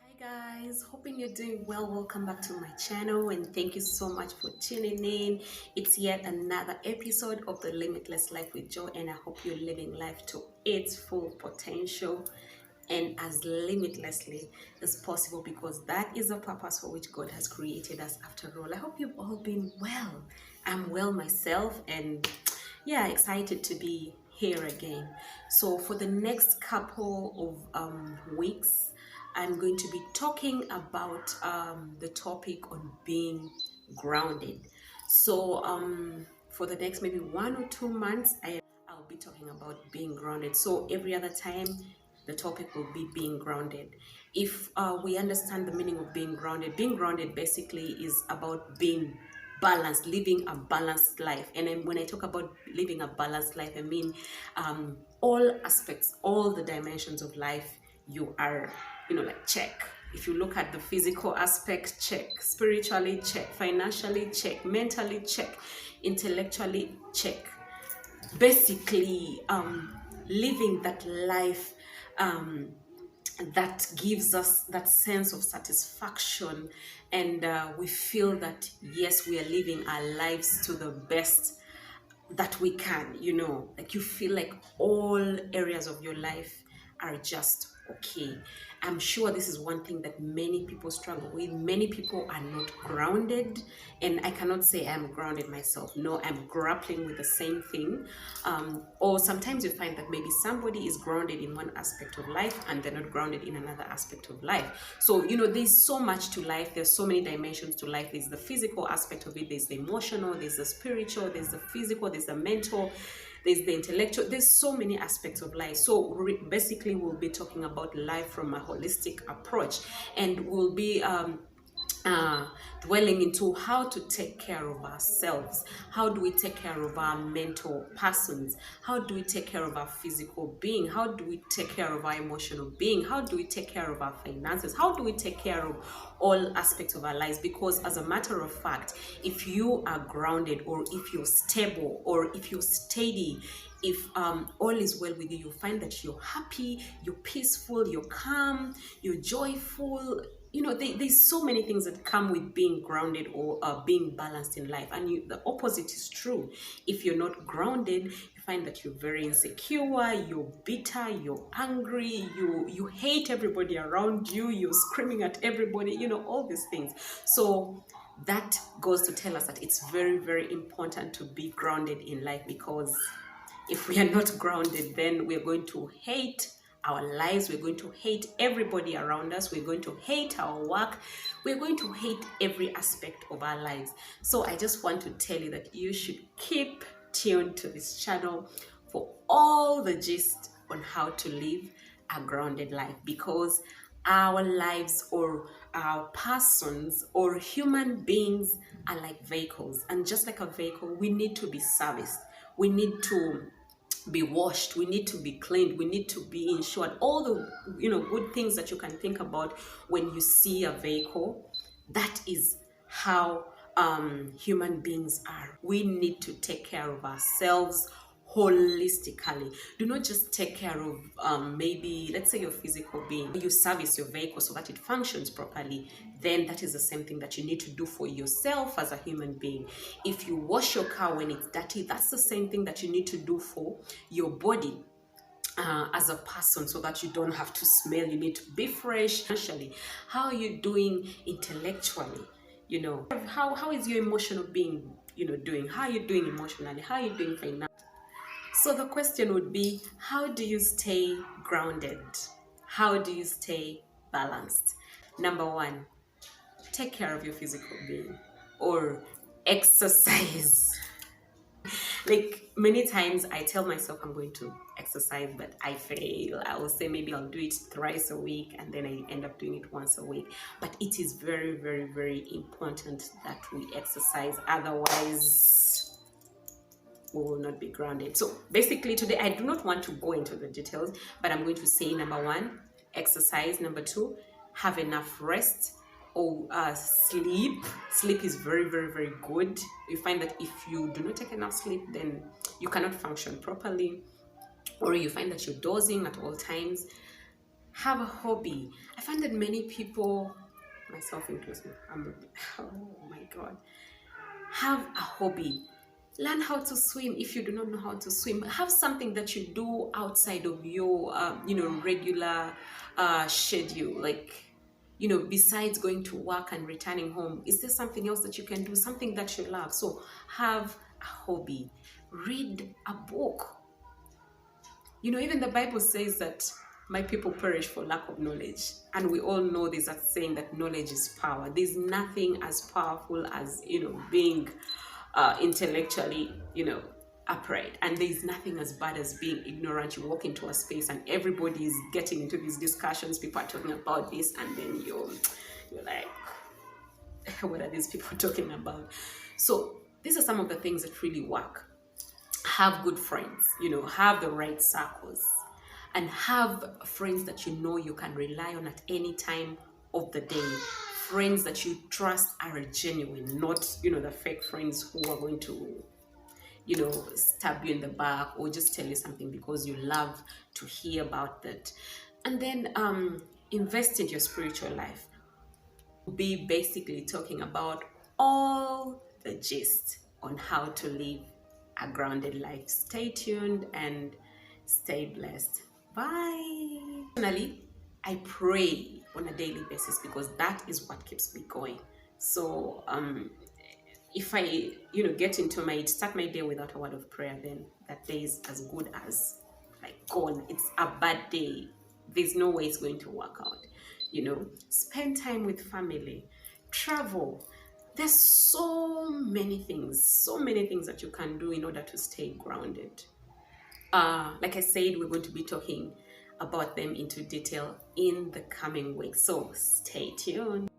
Hi guys, hoping you're doing well. Welcome back to my channel and thank you so much for tuning in. It's yet another episode of the Limitless Life with Joy, and I hope you're living life to its full potential and as limitlessly as possible, because that is the purpose for which God has created us after all. I hope you've all been well. I'm well myself, and yeah, excited to be here again. So for the next couple of weeks, I'm going to be talking about the topic on being grounded. So for the next maybe 1 or 2 months, I'll be talking about being grounded. So every other time, the topic will be being grounded. If we understand the meaning of being grounded basically is about being balanced, living a balanced life. And then when I talk about living a balanced life, I mean all aspects, all the dimensions of life, you are, like check. If you look at the physical aspect, check. Spiritually, check. Financially, check. Mentally, check. Intellectually, check. Basically, living that life that gives us that sense of satisfaction, and we feel that yes, we are living our lives to the best that we can, like you feel like all areas of your life are just okay. I'm sure this is one thing that many people struggle with. Many people are not grounded, and I cannot say I'm grounded myself. No, I'm grappling with the same thing. Or sometimes you find that maybe somebody is grounded in one aspect of life and they're not grounded in another aspect of life. So, there's so much to life. There's so many dimensions to life. There's the physical aspect of it, there's the emotional, there's the spiritual, there's the physical, there's the mental, there's the intellectual. There's so many aspects of life. So basically we'll be talking about life from a holistic approach, and we'll be uh, dwelling into how to take care of ourselves. How do we take care of our mental persons? How do we take care of our physical being? How do we take care of our emotional being? How do we take care of our finances? How do we take care of all aspects of our lives? Because as a matter of fact, if you are grounded, or if you're stable, or if you're steady, if all is well with you, you'll find that you're happy, you're peaceful, you're calm, you're joyful. There's so many things that come with being grounded, or being balanced in life. And the opposite is true. If you're not grounded, you find that you're very insecure, you're bitter, you're angry, you hate everybody around you, you're screaming at everybody, all these things. So that goes to tell us that it's very, very important to be grounded in life, because if we are not grounded, then we're going to hate our lives, we're going to hate everybody around us, we're going to hate our work, we're going to hate every aspect of our lives. So I just want to tell you that you should keep tuned to this channel for all the gist on how to live a grounded life, because our lives, or our persons, or human beings, are like vehicles, and just like a vehicle, we need to be serviced, we need to be washed, we need to be cleaned, we need to be insured, all the good things that you can think about when you see a vehicle. That is how human beings are. We need to take care of ourselves holistically. Do not just take care of maybe, let's say, your physical being. You service your vehicle so that it functions properly. Then that is the same thing that you need to do for yourself as a human being. If you wash your car when it's dirty, that's the same thing that you need to do for your body as a person, so that you don't have to smell. You need to be fresh. Actually, how are you doing intellectually? How is your emotional being doing? How are you doing emotionally? How are you doing financially? So the question would be, how do you stay grounded? How do you stay balanced? Number one, take care of your physical being, or exercise. Like, many times I tell myself I'm going to exercise, but I fail. I will say maybe I'll do it thrice a week, and then I end up doing it once a week. But it is very, very, very important that we exercise. Otherwise, we will not be grounded. So basically today, I do not want to go into the details, but I'm going to say, number one, exercise. Number two, have enough rest, or sleep is very, very, very good. You find that if you do not take enough sleep, then you cannot function properly, or you find that you're dozing at all times. Have a hobby. I find that many people, myself inclusive, oh my God, have a hobby. Learn how to swim if you do not know how to swim. Have something that you do outside of your, regular schedule. Like, besides going to work and returning home, is there something else that you can do? Something that you love. So have a hobby. Read a book. Even the Bible says that my people perish for lack of knowledge. And we all know there's a saying that knowledge is power. There's nothing as powerful as, being intellectually, upright. And there's nothing as bad as being ignorant. You walk into a space and everybody is getting into these discussions. People are talking about this, and then you're like, what are these people talking about? So these are some of the things that really work. Have good friends, have the right circles, and have friends that you can rely on at any time of the day. Friends that you trust are genuine, not, the fake friends who are going to, stab you in the back or just tell you something because you love to hear about that. And then invest in your spiritual life. Be basically talking about all the gist on how to live a grounded life. Stay tuned and stay blessed. Bye. Personally, I pray on a daily basis because that is what keeps me going. So if I start my day without a word of prayer, then that day is as good as like gone. It's a bad day. There's no way it's going to work out. Spend time with family, travel. There's so many things that you can do in order to stay grounded. Like I said, we're going to be talking about them into detail in the coming weeks. So stay tuned.